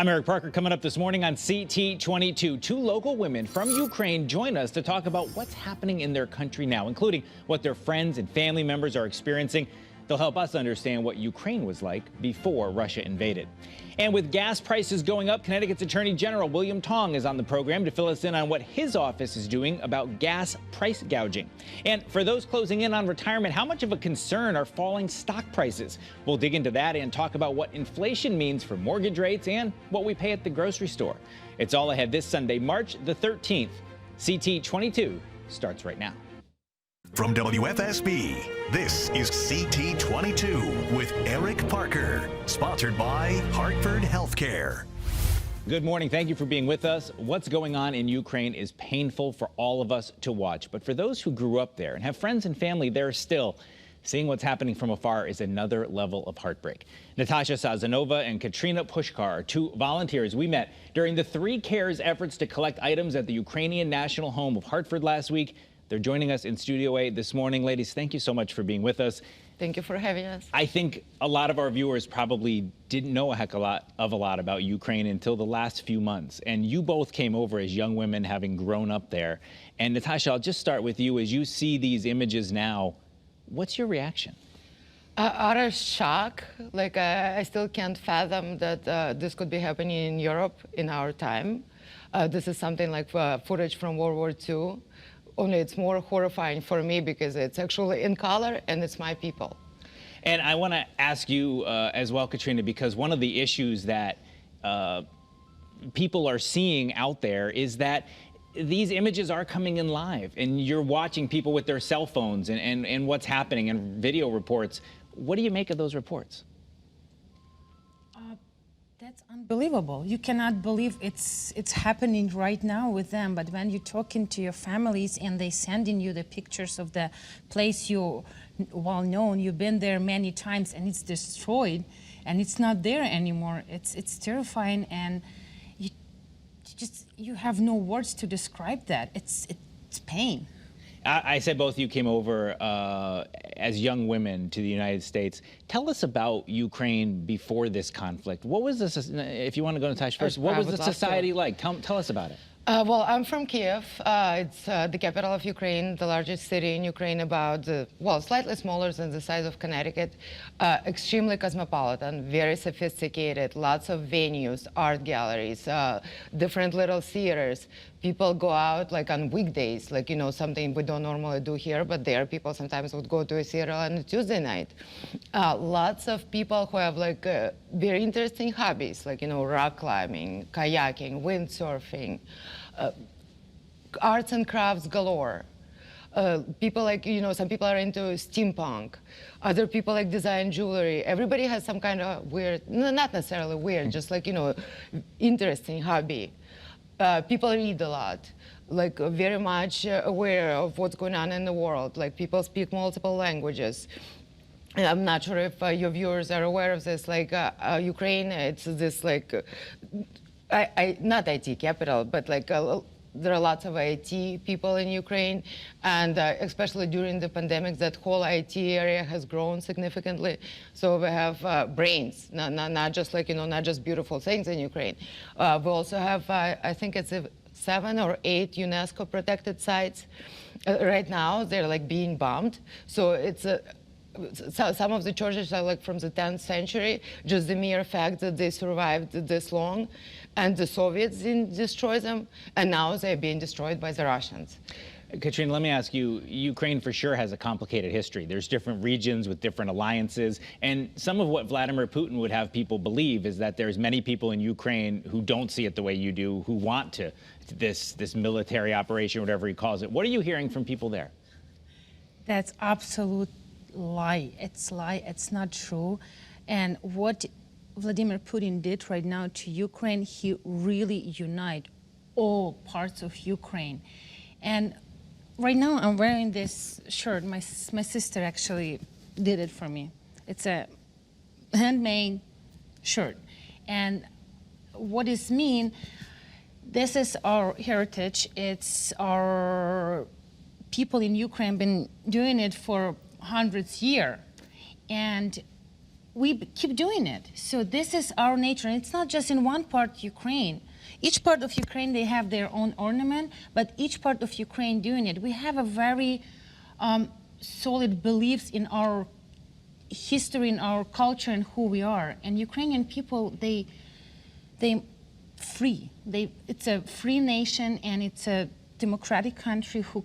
I'm Eric Parker. Coming up this morning on CT22, two local women from Ukraine join us to talk about what's happening in their country now, including what their friends and family members are experiencing. They'll help us understand what Ukraine was like before Russia invaded. And with gas prices going up, Connecticut's Attorney General William Tong is on the program to fill us in on what his office is doing about gas price gouging. And for those closing in on retirement, how much of a concern are falling stock prices? We'll dig into that and talk about what inflation means for mortgage rates and what we pay at the grocery store. It's all ahead this Sunday, March the 13th. CT22 starts right now. From WFSB, this is CT22 with Eric Parker, sponsored by Hartford Healthcare. Good morning. Thank you for being with us. What's going on in Ukraine is painful for all of us to watch. But for those who grew up there and have friends and family there still, seeing what's happening from afar is another level of heartbreak. Natasha Sazanova and Katrina Pushkar are two volunteers we met during the Three Cares efforts to collect items at the Ukrainian National Home of Hartford last week. They're joining us in Studio A this morning. Ladies, thank you so much for being with us. Thank you for having us. I think a lot of our viewers probably didn't know a lot about Ukraine until the last few months. And you both came over as young women having grown up there. And Natasha, I'll just start with you. As you see these images now, what's your reaction? Utter shock. Like, I still can't fathom that this could be happening in Europe in our time. This is something like footage from World War II. Only it's more horrifying for me because it's actually in color and it's my people. And I want to ask you as well, Katrina, because one of the issues that people are seeing out there is that these images are coming in live and you're watching people with their cell phones and what's happening and video reports. What do you make of those reports? That's unbelievable. You cannot believe it's happening right now with them. But when you're talking to your families and they sending you the pictures of the place you well known, you've been there many times and it's destroyed and it's not there anymore. It's terrifying, and you have no words to describe that. It's pain. I said both of you came over as young women to the United States. Tell us about Ukraine before this conflict. What was this, if you want to go to Natasha first, what was the society like? Tell us about it. Well, I'm from Kiev. It's the capital of Ukraine, the largest city in Ukraine, about, well, slightly smaller than the size of Connecticut. Extremely cosmopolitan, very sophisticated, lots of venues, art galleries, different little theaters. People go out like on weekdays, like, you know, something we don't normally do here, but there people sometimes would go to a theater on a Tuesday night. Lots of people who have like very interesting hobbies, like, you know, rock climbing, kayaking, windsurfing, arts and crafts galore. People like, you know, some people are into steampunk. Other people like design jewelry. Everybody has some kind of weird, not necessarily weird, just like, you know, interesting hobby. People read a lot, like very much aware of what's going on in the world. Like people speak multiple languages. And I'm not sure if your viewers are aware of this. Like Ukraine, it's this like, not IT capital, but like there are lots of IT people in Ukraine, and especially during the pandemic, that whole IT area has grown significantly. So we have brains, not just like, you know, not just beautiful things in Ukraine. We also have, I think it's 7 or 8 UNESCO protected sites. Right now, they're like being bombed. So it's some of the churches are like from the 10th century, just the mere fact that they survived this long, and the Soviets didn't destroy them, and now they're being destroyed by the Russians. Katrina, let me ask you, Ukraine for sure has a complicated history. There's different regions with different alliances, and some of what Vladimir Putin would have people believe is that there's many people in Ukraine who don't see it the way you do, who want to this military operation, whatever he calls it. What are you hearing from people there? That's absolute lie. It's lie. It's not true. And what Vladimir Putin did right now to Ukraine, he really unite all parts of Ukraine. And right now I'm wearing this shirt. My sister actually did it for me. It's a handmade shirt. And what does mean? This is our heritage. It's our people in Ukraine been doing it for hundreds of years. And keep doing it. So this is our nature. And it's not just in one part Ukraine. Each part of Ukraine, they have their own ornament, but each part of Ukraine doing it. We have a very solid beliefs in our history, in our culture, and who we are. And Ukrainian people, they free. It's a free nation, and it's a democratic country who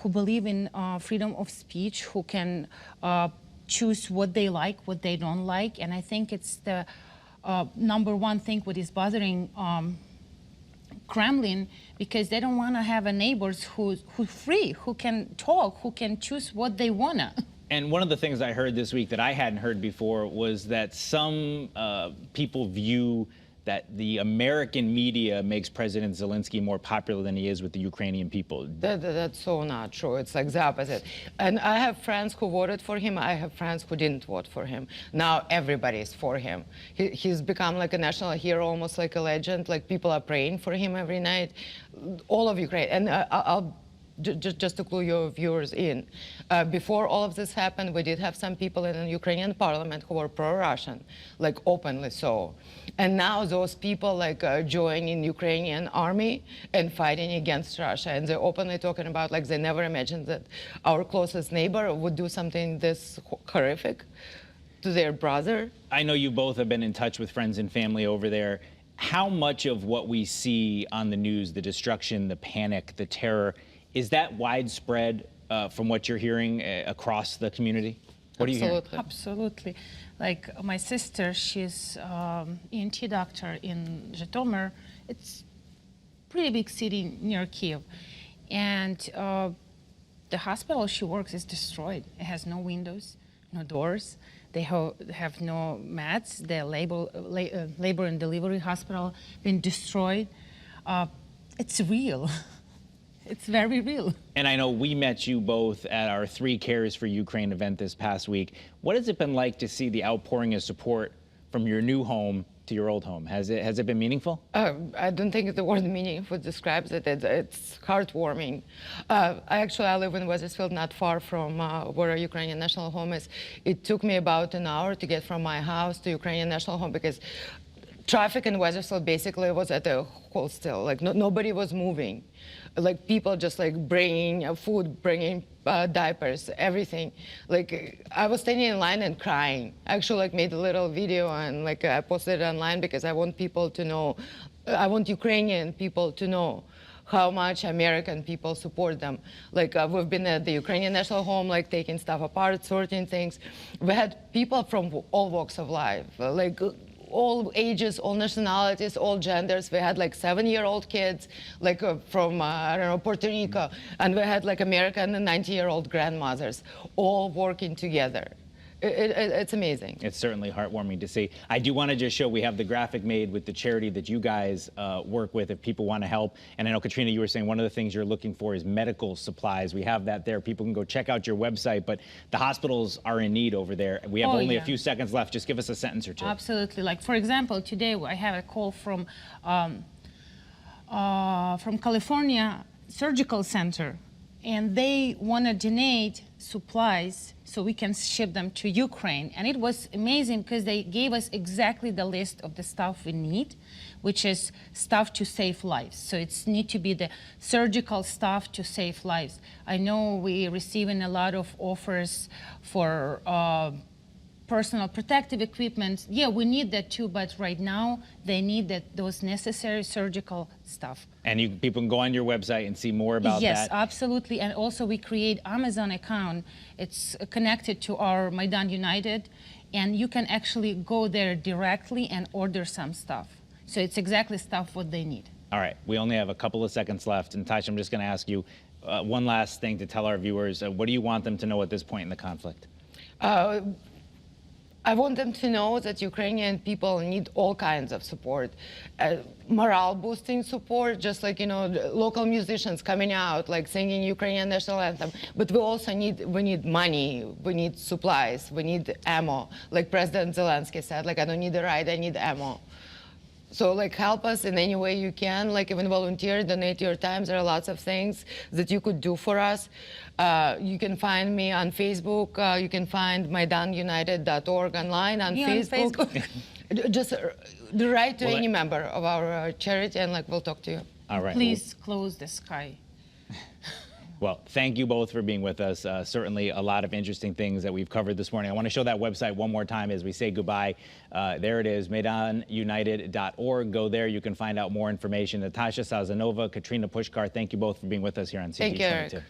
believe in freedom of speech, who can choose what they like, what they don't like. And I think it's the number one thing what is bothering Kremlin, because they don't want to have a neighbors who's free, who can talk, who can choose what they wanna. And one of the things I heard this week that I hadn't heard before was that some people view that the American media makes President Zelensky more popular than he is with the Ukrainian people. That's so not true. It's like the opposite. And I have friends who voted for him. I have friends who didn't vote for him. Now everybody's for him. He's become like a national hero, almost like a legend. Like people are praying for him every night. All of Ukraine. And I'll just to clue your viewers in, before all of this happened, we did have some people in the Ukrainian parliament who were pro-Russian, like openly so. And now those people like joining Ukrainian army and fighting against Russia. And they're openly talking about like they never imagined that our closest neighbor would do something this horrific to their brother. I know you both have been in touch with friends and family over there. How much of what we see on the news, the destruction, the panic, the terror, is that widespread from what you're hearing across the community? What are you hearing? Absolutely. Like my sister, she's ENT doctor in Zhytomyr. It's a pretty big city near Kiev. And the hospital she works is destroyed. It has no windows, no doors. They have no mats. The labor and delivery hospital been destroyed. It's real. It's very real. And I know we met you both at our 3 Cares for Ukraine event this past week. What has it been like to see the outpouring of support from your new home to your old home? Has it been meaningful? I don't think the word meaningful describes it. It's heartwarming. I live in Wethersfield, not far from where Ukrainian National Home is. It took me about an hour to get from my house to Ukrainian National Home because traffic in Wethersfield basically was at a halt still. Like nobody was moving. Like people just like bringing food, bringing diapers, everything. Like I was standing in line and crying. I actually like made a little video and like I posted it online because I want people to know, I want Ukrainian people to know how much American people support them. Like we've been at the Ukrainian National Home, like taking stuff apart, sorting things. We had people from all walks of life, like all ages, all nationalities, all genders. We had like 7-year-old kids, like from, I don't know, Puerto Rico. And we had like American and 90-year-old grandmothers all working together. It's amazing. It's certainly heartwarming to see. I do want to just show we have the graphic made with the charity that you guys work with if people want to help. And I know, Katrina, you were saying one of the things you're looking for is medical supplies. We have that there. People can go check out your website, but the hospitals are in need over there. We have only a few seconds left. Just give us a sentence or two. Absolutely. Like, for example, today I have a call from California Surgical Center, and they want to donate supplies so we can ship them to Ukraine. And it was amazing because they gave us exactly the list of the stuff we need, which is stuff to save lives. So it's need to be the surgical stuff to save lives. I know we're receiving a lot of offers for personal protective equipment. Yeah, we need that too, but right now they need those necessary surgical stuff. And people can go on your website and see more about that. Yes, absolutely. And also we create Amazon account. It's connected to our Maidan United, and you can actually go there directly and order some stuff. So it's exactly stuff what they need. All right, we only have a couple of seconds left. And Tasha, I'm just going to ask you one last thing to tell our viewers. What do you want them to know at this point in the conflict? I want them to know that Ukrainian people need all kinds of support, morale boosting support, just like, you know, local musicians coming out, like singing Ukrainian national anthem. But we need money, we need supplies, we need ammo. Like President Zelensky said, like, I don't need a ride, I need ammo. So like help us in any way you can, like even volunteer, donate your time. There are lots of things that you could do for us. You can find me on Facebook. You can find MaidanUnited.org online on Me on Facebook. Just write to Well, any member of our charity and like we'll talk to you. All right. Please close the sky. Well, thank you both for being with us. Certainly a lot of interesting things that we've covered this morning. I want to show that website one more time as we say goodbye. There it is, MaidanUnited.org. Go there. You can find out more information. Natasha Sazanova, Katrina Pushkar, thank you both for being with us here on CT22. Thank you, Eric.